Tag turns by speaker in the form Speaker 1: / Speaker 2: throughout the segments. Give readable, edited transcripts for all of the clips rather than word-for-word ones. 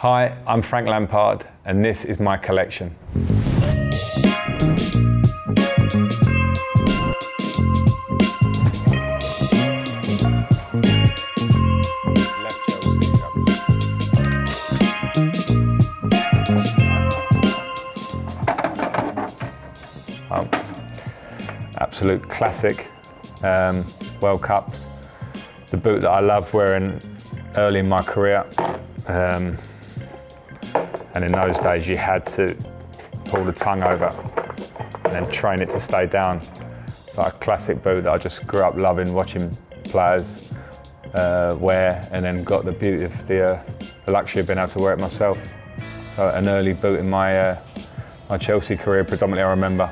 Speaker 1: Hi, I'm Frank Lampard, and this is my collection. Absolute classic World Cups. The boot that I loved wearing early in my career. And in those days you had to pull the tongue over and then train it to stay down. It's like a classic boot that I just grew up loving, watching players wear, and then got the beauty of the luxury of being able to wear it myself. So an early boot in my Chelsea career, predominantly I remember.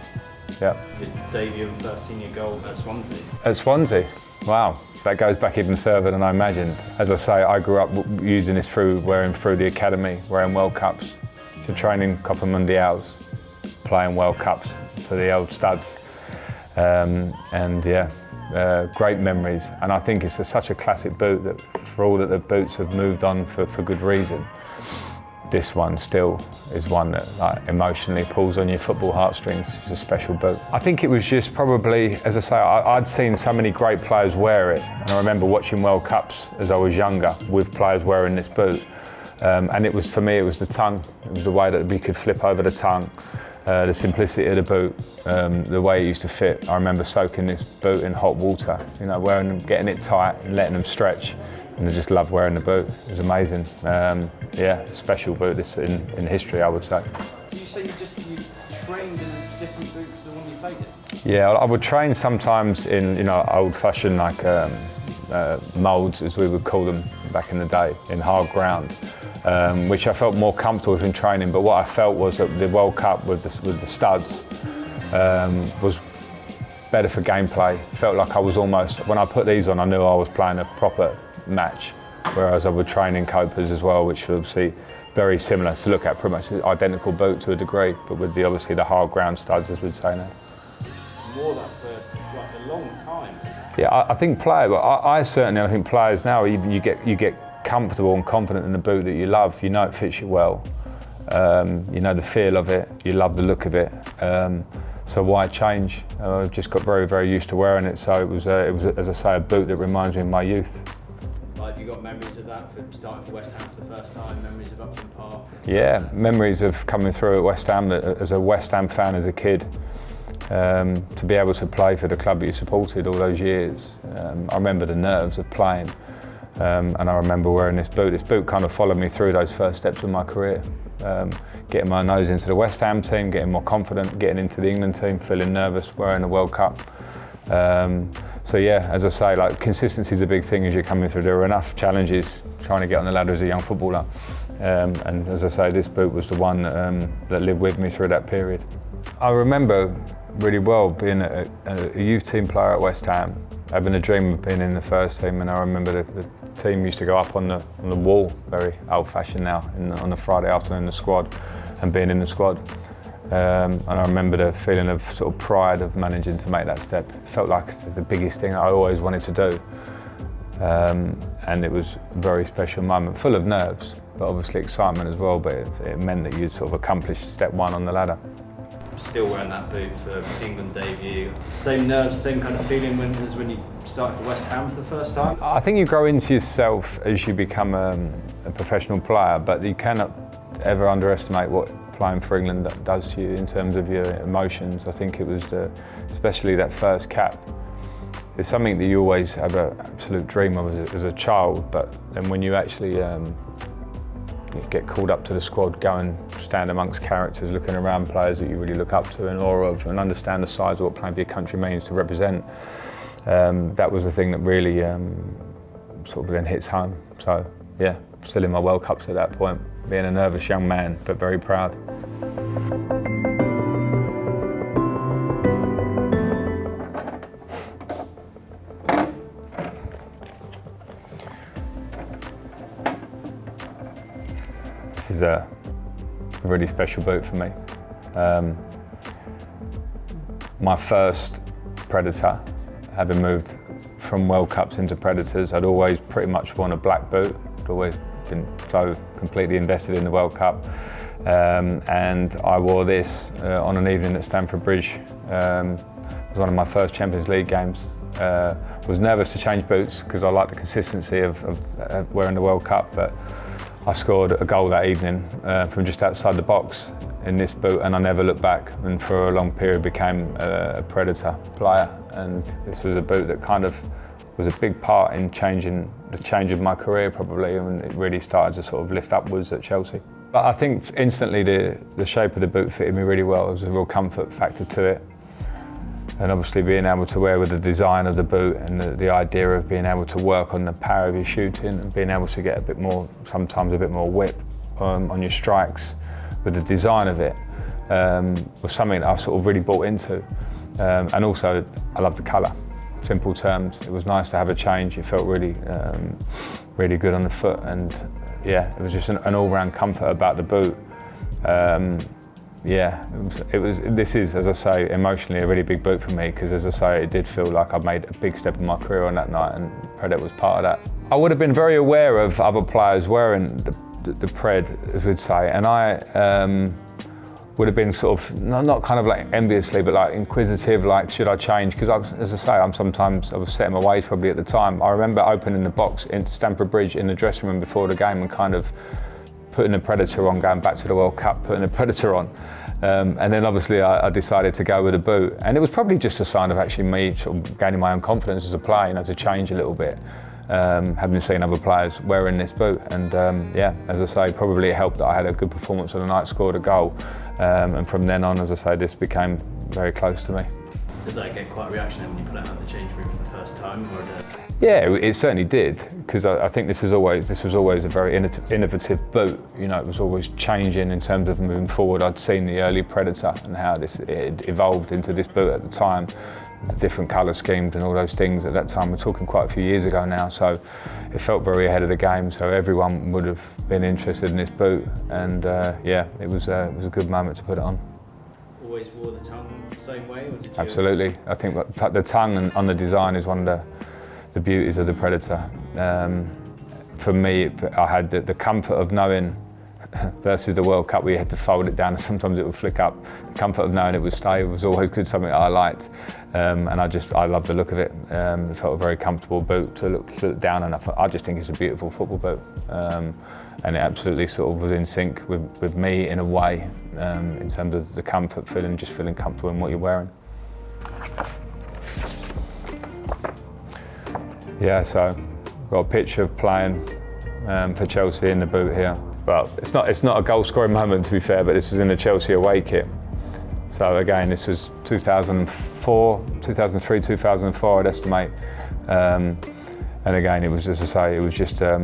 Speaker 1: Yeah.
Speaker 2: Your debut and first senior goal at Swansea.
Speaker 1: At Swansea? Wow. That goes back even further than I imagined. As I say, I grew up using this wearing through the academy, wearing World Cups. So training Copa Mundials, playing World Cups for the old studs. Great memories. And I think it's such a classic boot that for all that the boots have moved on for good reason, this one still is one that emotionally pulls on your football heartstrings. It's a special boot. I think it was just probably, as I say, I'd seen so many great players wear it, and I remember watching World Cups as I was younger with players wearing this boot. And it was, for me, it was the tongue. It was the way that we could flip over the tongue, the simplicity of the boot, the way it used to fit. I remember soaking this boot in hot water, wearing them, getting it tight and letting them stretch. And I just loved wearing the boot. It was amazing. A special boot this in history, I would say.
Speaker 2: Do you say you trained in a different boot to the one you played in?
Speaker 1: Yeah, I would train sometimes in old-fashioned moulds, as we would call them back in the day, in hard ground, which I felt more comfortable with in training. But what I felt was that the World Cup with the studs was better for gameplay. Felt like I was almost, when I put these on, I knew I was playing a proper match, whereas I would train in Copas as well, which was obviously very similar to look at, pretty much identical boot to a degree, but with obviously the hard ground studs, as we'd say now.
Speaker 2: Wore that for a long time.
Speaker 1: Yeah, I think I think players now, you get comfortable and confident in the boot that you love. You know it fits you well. You know the feel of it. You love the look of it. So why change? I just got very, very used to wearing it. So it was, as I say, a boot that reminds me of my youth.
Speaker 2: Have you got memories of that, from starting for West Ham for the first time, memories of Upton Park?
Speaker 1: Yeah, memories of coming through at West Ham, as a West Ham fan as a kid, to be able to play for the club that you supported all those years. I remember the nerves of playing, and I remember wearing this boot. This boot kind of followed me through those first steps of my career. Getting my nose into the West Ham team, getting more confident, getting into the England team, feeling nervous, wearing the World Cup. So yeah, as I say, consistency is a big thing as you're coming through. There were enough challenges trying to get on the ladder as a young footballer. And as I say, this boot was the one that lived with me through that period. I remember really well being a youth team player at West Ham, having a dream of being in the first team, and I remember the team used to go up on the wall, very old-fashioned now, on the Friday afternoon in the squad, and being in the squad. And I remember the feeling of sort of pride of managing to make that step. It felt like the biggest thing I always wanted to do. And it was a very special moment, full of nerves, but obviously excitement as well, but it meant that you'd sort of accomplished step one on the ladder.
Speaker 2: Still wearing that boot for England debut. Same nerves, same kind of feeling as when you started for West Ham for the first time?
Speaker 1: I think you grow into yourself as you become a professional player, but you cannot ever underestimate what playing for England does to you in terms of your emotions. I think it was especially that first cap. It's something that you always have an absolute dream of as a child, but then when you actually get called up to the squad, go and stand amongst characters, looking around players that you really look up to and awe of, and understand the size of what playing for your country means to represent. That was the thing that really sort of then hits home. So yeah, still in my World Cups at that point, being a nervous young man, but very proud. This is a really special boot for me. My first Predator, having moved from World Cups into Predators, I'd always pretty much worn a black boot. I'd always been so completely invested in the World Cup. And I wore this on an evening at Stamford Bridge. It was one of my first Champions League games. Was nervous to change boots because I like the consistency of wearing the World Cup, but I scored a goal that evening from just outside the box in this boot, and I never looked back, and for a long period became a Predator player. And this was a boot that kind of was a big part in the change of my career probably, and it really started to sort of lift upwards at Chelsea. But I think instantly the shape of the boot fitted me really well. There was a real comfort factor to it. And obviously being able to wear with the design of the boot and the idea of being able to work on the power of your shooting and being able to get a bit more, sometimes a bit more whip on your strikes with the design of it was something that I sort of really bought into. And also I love the colour. Simple terms, it was nice to have a change. It felt really, really good on the foot, and yeah, it was just an all-round comfort about the boot. Yeah, this is, as I say, emotionally a really big boot for me, because as I say, it did feel like I made a big step in my career on that night, and Predator was part of that. I would have been very aware of other players wearing the Pred, as we'd say, and I would have been sort of, not kind of like enviously, but like inquisitive, like should I change? Because as I say, I was set in my ways probably at the time. I remember opening the box into Stamford Bridge in the dressing room before the game and kind of putting the Predator on, going back to the World Cup, putting the Predator on. And then obviously I decided to go with a boot. And it was probably just a sign of actually me sort of gaining my own confidence as a player, you know, to change a little bit. Having seen other players wearing this boot. And yeah, as I say, probably it helped that I had a good performance on the night, scored a goal. And from then on, as I say, this became very close to me.
Speaker 2: Does that get quite a reaction when you put it out the change room for the first time?
Speaker 1: Yeah, it certainly did, because I think this was always a very innovative boot. You know, it was always changing in terms of moving forward. I'd seen the early Predator and how it evolved into this boot at the time, the different colour schemes and all those things at that time. We're talking quite a few years ago now, so it felt very ahead of the game. So everyone would have been interested in this boot, and yeah, it was a good moment to put it on.
Speaker 2: Always wore the tongue the same way, or did you?
Speaker 1: Absolutely. I think the tongue on the design is one of the beauties of the Predator. For me, I had the comfort of knowing, versus the World Cup where you had to fold it down and sometimes it would flick up. The comfort of knowing it would stay was always good, something that I liked. And I loved the look of it. It felt a very comfortable boot to look down on. I just think it's a beautiful football boot. And it absolutely sort of was in sync with me in a way, in terms of the comfort, just feeling comfortable in what you're wearing. Yeah, so got a picture of playing for Chelsea in the boot here. Well, it's not a goal scoring moment, to be fair, but this is in the Chelsea away kit. So again, this was 2003, 2004, I'd estimate. And again, it was, as I say, it was just I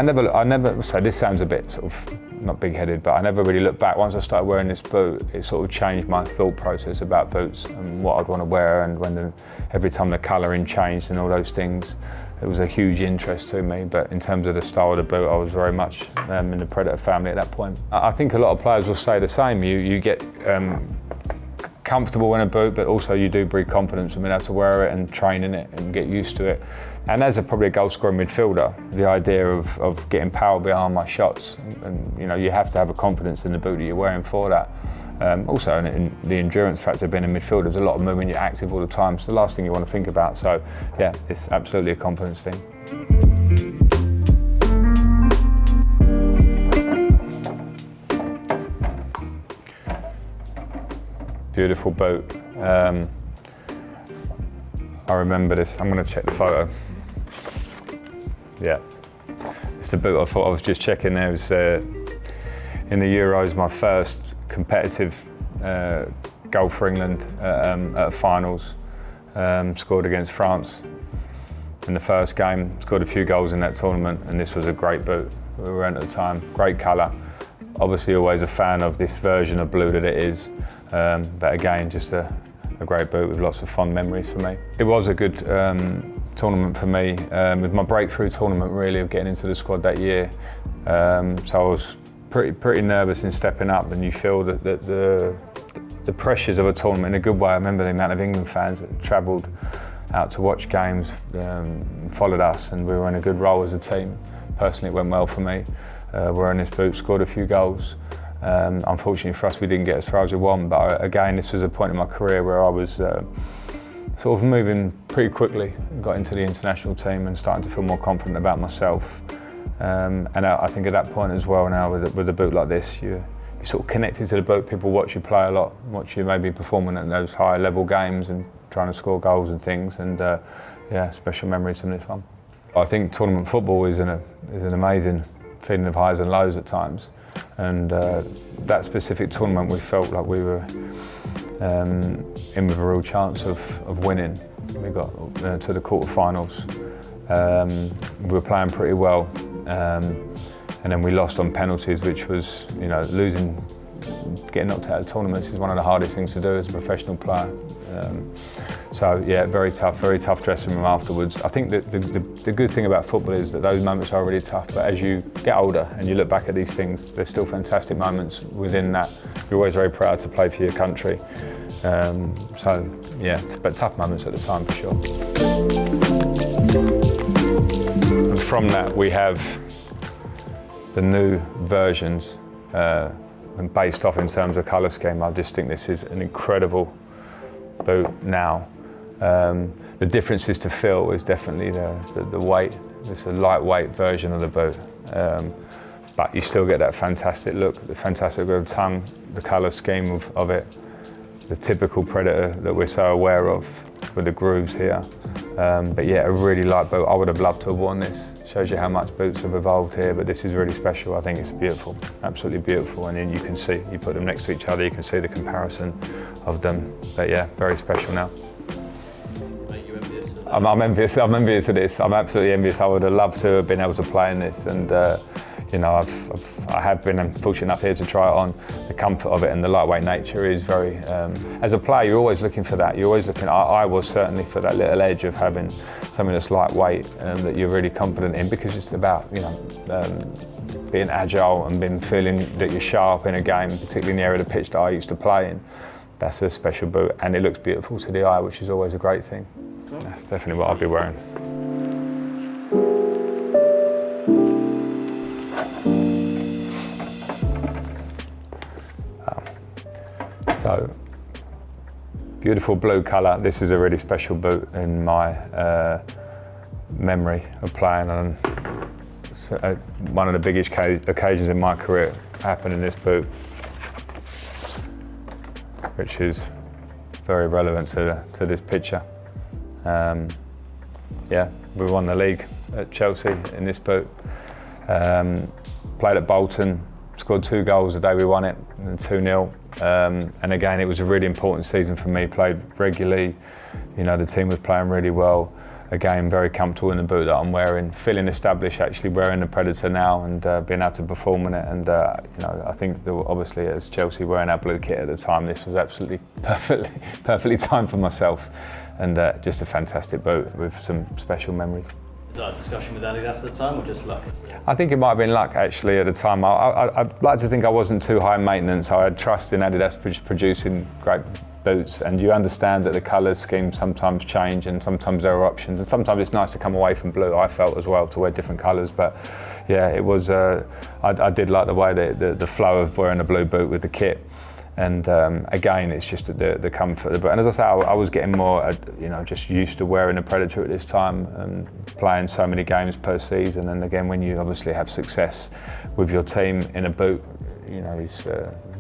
Speaker 1: never say this sounds a bit sort of not big-headed, but I never really looked back. Once I started wearing this boot, it sort of changed my thought process about boots and what I'd want to wear, and every time the colouring changed and all those things, it was a huge interest to me. But in terms of the style of the boot, I was very much in the Predator family at that point. I think a lot of players will say the same. You get comfortable in a boot, but also you do breed confidence in being able to wear it and train in it and get used to it. And as probably a goal-scoring midfielder, the idea of getting power behind my shots, and you know, you have to have a confidence in the boot that you're wearing for that. Also, in the endurance factor of being a midfielder, there's a lot of movement, you're active all the time. It's the last thing you want to think about. So, yeah, it's absolutely a confidence thing. Beautiful boot. I remember this. I'm going to check the photo. Yeah, it's the boot I thought I was just checking there. It was in the Euros, my first competitive goal for England at finals. Scored against France in the first game. Scored a few goals in that tournament, and this was a great boot. We were in at the time. Great colour. Obviously, always a fan of this version of blue that it is. But again, just a great boot with lots of fond memories for me. It was a good tournament for me, with my breakthrough tournament really of getting into the squad that year. So I was pretty nervous in stepping up, and you feel that the pressures of a tournament in a good way. I remember the amount of England fans that travelled out to watch games, followed us, and we were in a good role as a team. Personally, it went well for me. wearing this boot, scored a few goals. Unfortunately for us, we didn't get as far as we wanted, but again, this was a point in my career where I was sort of moving pretty quickly, got into the international team and starting to feel more confident about myself. And I think at that point as well now, with a boot like this, you're sort of connected to the boot. People watch you play a lot, watch you maybe performing at those high level games and trying to score goals and things, and yeah, special memories from this one. I think tournament football is an amazing feeling of highs and lows at times, and that specific tournament we felt like we were in with a real chance of winning. We got to the quarterfinals. We were playing pretty well, and then we lost on penalties, which was, you know, getting knocked out of tournaments is one of the hardest things to do as a professional player. So yeah, very tough dressing room afterwards. I think that the good thing about football is that those moments are really tough, but as you get older and you look back at these things, there's still fantastic moments within that. You're always very proud to play for your country. So yeah, but tough moments at the time for sure. And from that we have the new versions, and based off in terms of colour scheme, I just think this is an incredible boot now. The differences to feel is definitely the weight. It's a lightweight version of the boot, but you still get that fantastic look, the fantastic little tongue, the colour scheme of it, the typical Predator that we're so aware of with the grooves here. But yeah, a really light boot. I would have loved to have worn this. Shows you how much boots have evolved here, but this is really special. I think it's beautiful, absolutely beautiful. And then you can see, you put them next to each other, you can see the comparison of them. But yeah, very special now.
Speaker 2: Are you envious of that?
Speaker 1: I'm envious of this. I'm absolutely envious. I would have loved to have been able to play in this, and you know, I have been fortunate enough here to try it on. The comfort of it and the lightweight nature is very. As a player, you're always looking for that. You're always looking. I was certainly for that little edge of having something that's lightweight and that you're really confident in, because it's about, you know, being agile and feeling that you're sharp in a game, particularly in the area of the pitch that I used to play in. That's a special boot, and it looks beautiful to the eye, which is always a great thing. That's definitely what I'll be wearing. So, beautiful blue colour. This is a really special boot in my memory of playing on. One of the biggest occasions in my career happened in this boot, which is very relevant to this picture. Yeah, we won the league at Chelsea in this boot. Played at Bolton, scored 2 goals the day we won it, and 2-0. And again, it was a really important season for me. Played regularly, you know, the team was playing really well. Again, very comfortable in the boot that I'm wearing, feeling established actually wearing the Predator now, and being able to perform in it. And you know, I think that obviously as Chelsea wearing our blue kit at the time, this was absolutely perfectly timed for myself, and just a fantastic boot with some special memories.
Speaker 2: Is that a discussion with adidas at the time, or just luck?
Speaker 1: I think it might have been luck actually at the time. I'd like to think I wasn't too high maintenance. I had trust in Adidas producing great boots, and you understand that the colour schemes sometimes change and sometimes there are options, and sometimes it's nice to come away from blue, I felt as well, to wear different colours. But yeah, it was, I did like the way the flow of wearing a blue boot with the kit. And again, it's just the comfort of the boot. And as I say, I was getting more, you know, just used to wearing a Predator at this time and playing so many games per season. And again, when you obviously have success with your team in a boot, you know,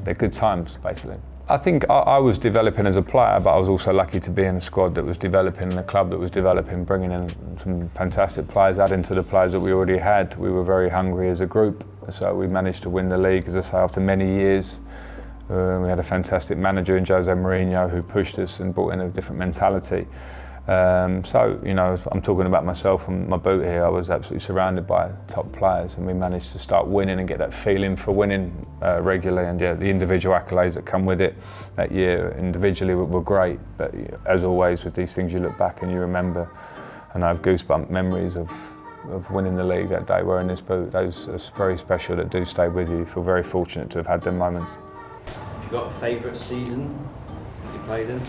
Speaker 1: they're good times, basically. I think I was developing as a player, but I was also lucky to be in a squad that was developing, and a club that was developing, bringing in some fantastic players, adding to the players that we already had. We were very hungry as a group, so we managed to win the league, as I say, after many years. We had a fantastic manager in Jose Mourinho who pushed us and brought in a different mentality. So, you know, I'm talking about myself and my boot here. I was absolutely surrounded by top players, and we managed to start winning and get that feeling for winning regularly. And yeah, the individual accolades that come with it that year individually were great. But as always with these things, you look back and you remember. And I have goosebump memories of winning the league that day wearing this boot. Those are very special, that do stay with you. You feel very fortunate to have had them moments.
Speaker 2: Have you got a favourite season that you played in?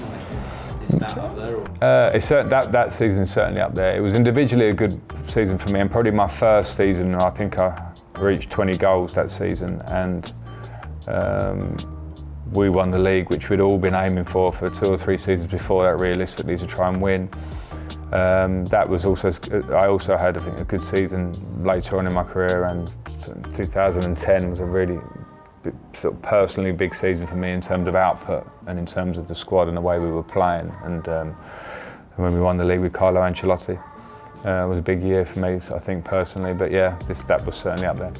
Speaker 2: Is that up there? Or?
Speaker 1: That season's certainly up there. It was individually a good season for me, and probably my first season. I think I reached 20 goals that season, and we won the league, which we'd all been aiming for 2 or 3 seasons before that, realistically, to try and win. That was also, I also had, I think, a good season later on in my career, and 2010 was a really sort of personally big season for me in terms of output and in terms of the squad and the way we were playing. And when we won the league with Carlo Ancelotti, it was a big year for me, I think, personally. But yeah, that was certainly up there.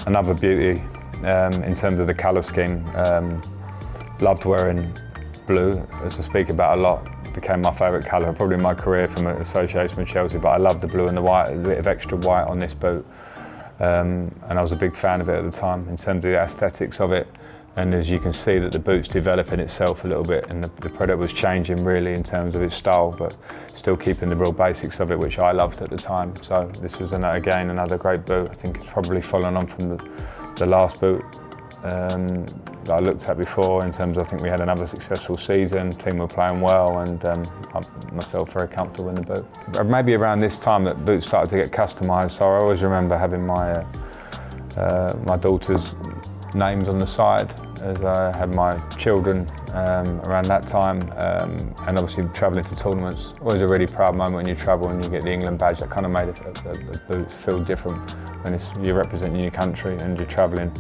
Speaker 1: Another beauty in terms of the colour scheme. Loved wearing blue, as I speak about a lot. Became my favourite colour, probably in my career from association with Chelsea, but I loved the blue and the white, a bit of extra white on this boot. And I was a big fan of it at the time in terms of the aesthetics of it. And as you can see that the boot's developing itself a little bit, and the Predator was changing really in terms of its style, but still keeping the real basics of it, which I loved at the time. So this was again another great boot. I think it's probably following on from the last boot that I looked at before, in terms of, I think we had another successful season, the team were playing well, and I myself very comfortable in the boot. Maybe around this time that boots started to get customised, so I always remember having my daughter's names on the side as I had my children around that time, and obviously travelling to tournaments. Always a really proud moment when you travel and you get the England badge. That kind of made a boot feel different when you're representing your country and you're travelling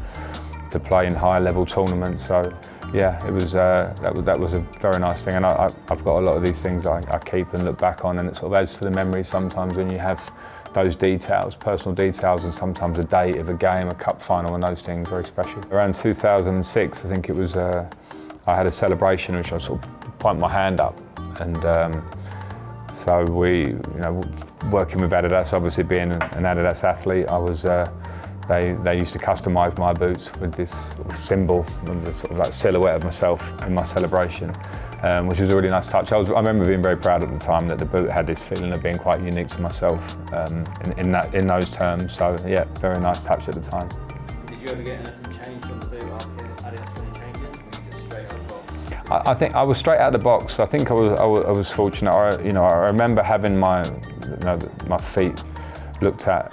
Speaker 1: to play in high level tournaments. So yeah, it was that was a very nice thing, and I've got a lot of these things I keep and look back on, and it sort of adds to the memory sometimes when you have those details, personal details, and sometimes a date of a game, a cup final, and those things very special. Around 2006, I think it was, I had a celebration which I sort of point my hand up, and so we, working with Adidas, obviously being an Adidas athlete, I was. They used to customise my boots with this sort of symbol, with the sort of like silhouette of myself in my celebration, which was a really nice touch. I remember being very proud at the time that the boot had this feeling of being quite unique to myself in those terms. So yeah, very nice touch at the time.
Speaker 2: Did you ever get anything changed on the boot, asking Adidas for any changes, or were you just straight out of the box?
Speaker 1: I think I was straight out of the box. I think I was fortunate. I remember having my feet looked at.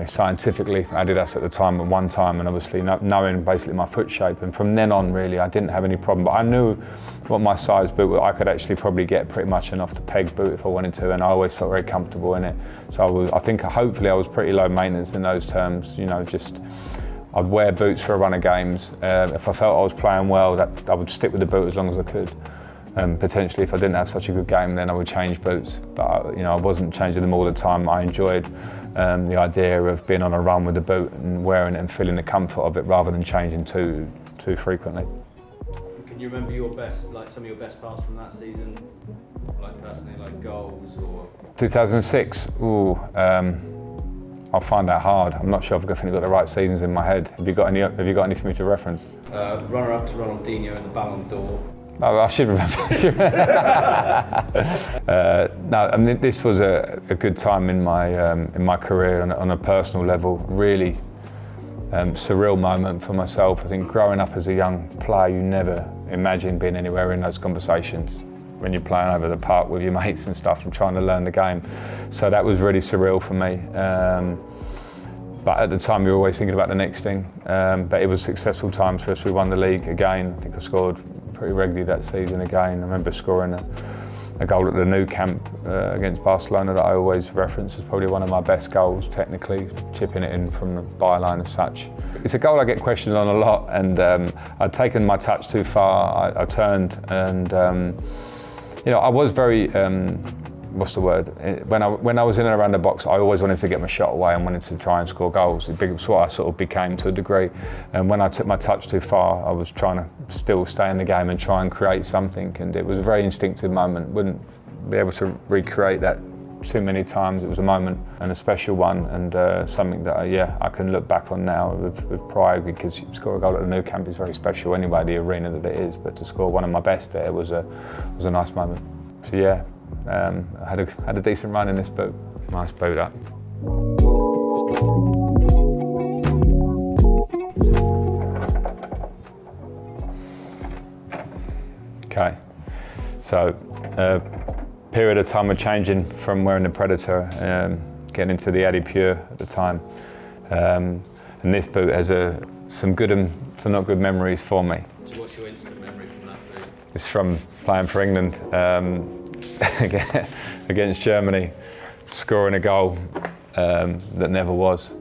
Speaker 1: Scientifically, Adidas at the time, at one time, and obviously knowing basically my foot shape, and from then on really I didn't have any problem, but I knew what my size boot was. I could actually probably get pretty much enough to peg boot if I wanted to, and I always felt very comfortable in it. So I think hopefully I was pretty low maintenance in those terms, just I'd wear boots for a run of games. If I felt I was playing well, I would stick with the boot as long as I could. Potentially, if I didn't have such a good game, then I would change boots. But I wasn't changing them all the time. I enjoyed the idea of being on a run with the boot and wearing it and feeling the comfort of it, rather than changing too frequently.
Speaker 2: Can you remember your best, some of your best parts from that season, personally, goals or? 2006.
Speaker 1: Ooh. I'll find that hard. I'm not sure if I've got the right seasons in my head. Have you got any for me to reference?
Speaker 2: Runner-up to Ronaldinho in the Ballon d'Or.
Speaker 1: Oh, I should remember. No, I mean, this was a good time in my career on a personal level. Really surreal moment for myself. I think growing up as a young player, you never imagine being anywhere in those conversations when you're playing over the park with your mates and stuff and trying to learn the game. So that was really surreal for me. But at the time, we were always thinking about the next thing. But it was successful times for us. We won the league again. I think I scored pretty regularly that season again. I remember scoring a goal at the Nou Camp against Barcelona that I always reference as probably one of my best goals technically, chipping it in from the byline as such. It's a goal I get questioned on a lot, and I'd taken my touch too far. I turned and I was very, what's the word? When I was in and around the box, I always wanted to get my shot away and wanted to try and score goals. It's what I sort of became to a degree. And when I took my touch too far, I was trying to still stay in the game and try and create something. And it was a very instinctive moment. Wouldn't be able to recreate that too many times. It was a moment and a special one, and something that I can look back on now with pride, because to score a goal at the Nou Camp is very special anyway, the arena that it is. But to score one of my best there was a nice moment. So yeah. I had a decent run in this boot. Nice boot up. Okay. So, period of time of changing from wearing the Predator, getting into the Adi Pure at the time. And this boot has some good and some not good memories for me.
Speaker 2: So what's your instant memory from that boot?
Speaker 1: It's from playing for England against Germany, scoring a goal that never was.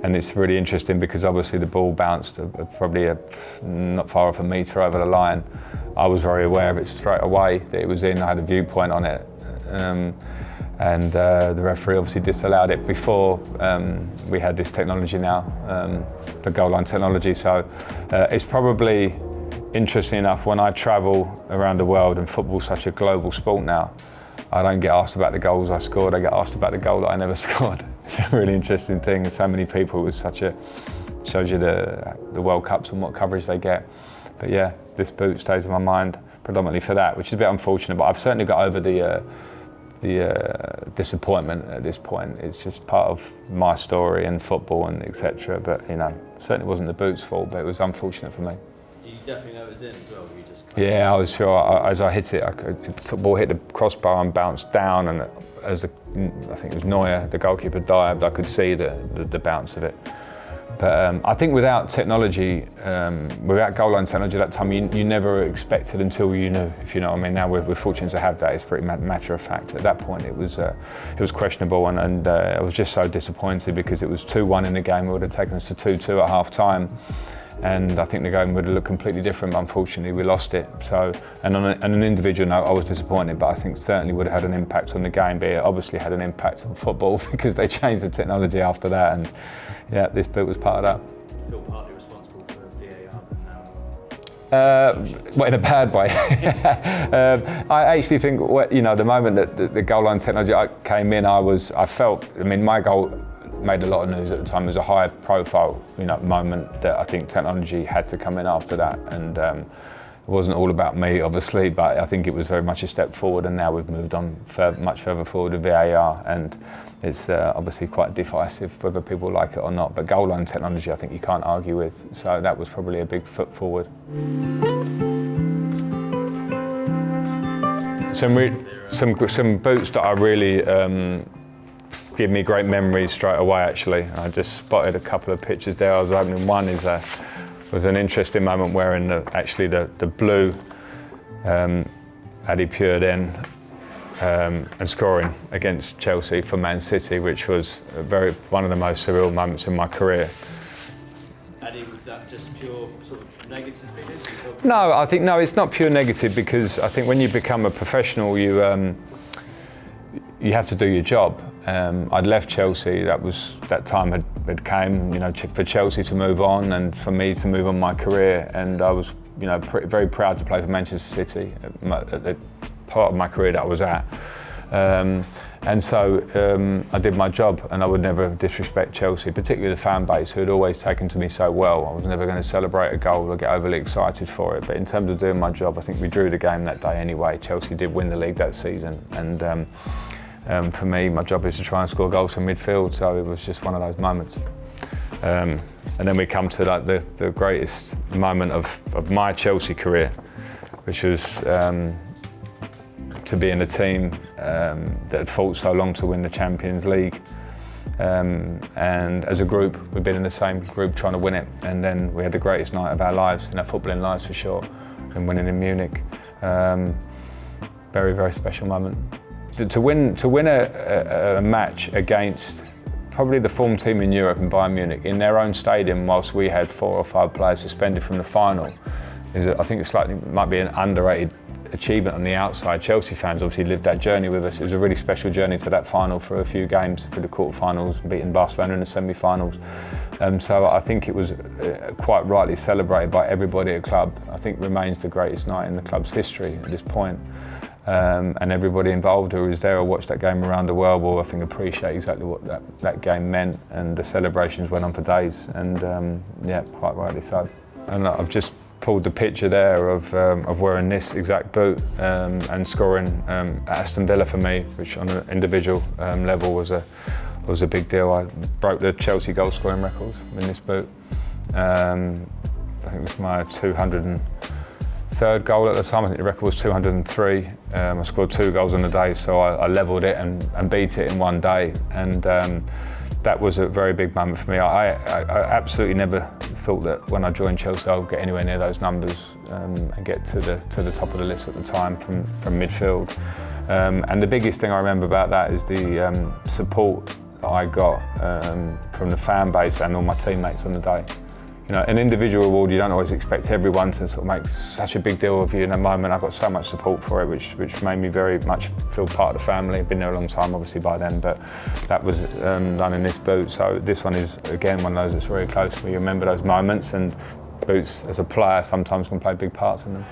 Speaker 1: And it's really interesting because obviously the ball bounced probably not far off a metre over the line. I was very aware of it straight away that it was in. I had a viewpoint on it. And the referee obviously disallowed it before we had this technology now, the goal line technology. So it's probably, interesting enough, when I travel around the world, and football's such a global sport now, I don't get asked about the goals I scored, I get asked about the goal that I never scored. It's a really interesting thing. So many people, it was shows you the World Cups and what coverage they get. But yeah, this boot stays in my mind predominantly for that, which is a bit unfortunate, but I've certainly got over the disappointment at this point. It's just part of my story and football and etc. But you know, certainly wasn't the boot's fault, but it was unfortunate for me.
Speaker 2: Did you definitely know it was in as well? Or you just
Speaker 1: yeah, I was sure. As I hit it, the ball hit the crossbar and bounced down, and as I think it was Neuer, the goalkeeper, dived, I could see the bounce of it. But I think without technology, without goal line technology at that time, you never expected until you knew, if you know what I mean. Now we're fortunate to have that. It's pretty matter of fact. At that point, it was questionable, and I was just so disappointed because it was 2-1 in the game. It would have taken us to 2-2 at half time. And I think the game would have looked completely different, but unfortunately we lost it. So, and on an individual note, I was disappointed, but I think certainly would have had an impact on the game, but it obviously had an impact on football because they changed the technology after that, and yeah, this boot was part of that.
Speaker 2: Do you feel partly responsible for VAR then now?
Speaker 1: Well, in a bad way. I actually think, you know, the moment that the goal line technology came in, I felt, I mean, my goal made a lot of news at the time. It was a high profile, you know, moment that I think technology had to come in after that, and it wasn't all about me, obviously, but I think it was very much a step forward, and now we've moved on much further forward with VAR, and it's obviously quite divisive whether people like it or not, but goal line technology I think you can't argue with, so that was probably a big foot forward. Some boots that I really give me great memories straight away, actually. I just spotted a couple of pictures there. I was opening one was an interesting moment wearing the blue Adi Pure then and scoring against Chelsea for Man City, which was one of the most surreal moments in my career.
Speaker 2: Adi, was that just pure sort of negative feelings?
Speaker 1: No, I think it's not pure negative, because I think when you become a professional, you have to do your job. I'd left Chelsea. That time had came, you know, for Chelsea to move on and for me to move on my career. And I was, you know, very proud to play for Manchester City at the part of my career that I was at. And so I did my job, and I would never disrespect Chelsea, particularly the fan base who had always taken to me so well. I was never going to celebrate a goal or get overly excited for it. But in terms of doing my job, I think we drew the game that day anyway. Chelsea did win the league that season, and for me, my job is to try and score goals from midfield, so it was just one of those moments. And then we come to like the greatest moment of my Chelsea career, which was to be in a team that had fought so long to win the Champions League. And as a group, we'd been in the same group trying to win it, and then we had the greatest night of our lives, in our footballing lives for sure, and winning in Munich. Very, very special moment. To win a match against probably the form team in Europe in Bayern Munich in their own stadium, whilst we had 4 or 5 players suspended from the final, I think it might be an underrated achievement on the outside. Chelsea fans obviously lived that journey with us. It was a really special journey to that final for a few games, through the quarterfinals, beating Barcelona in the semi-finals. So I think it was quite rightly celebrated by everybody at the club. I think remains the greatest night in the club's history at this point. And everybody involved who was there or watched that game around the world will, I think, appreciate exactly what that game meant, and the celebrations went on for days, and yeah, quite rightly so. And I've just pulled the picture there of wearing this exact boot and scoring at Aston Villa for me, which on an individual level was a big deal. I broke the Chelsea goal scoring record in this boot. I think it was my 230 third goal at the time. I think the record was 203. I scored 2 goals on the day, so I levelled it and beat it in one day. And that was a very big moment for me. I absolutely never thought that when I joined Chelsea I would get anywhere near those numbers and get to the top of the list at the time from midfield. And the biggest thing I remember about that is the support that I got from the fan base and all my teammates on the day. You know, an individual award, you don't always expect everyone to sort of make such a big deal of you in a moment. I got so much support for it, which made me very much feel part of the family. I've been there a long time, obviously, by then, but that was done in this boot. So this one is, again, one of those that's very close to me. You remember those moments, and boots, as a player, sometimes can play big parts in them.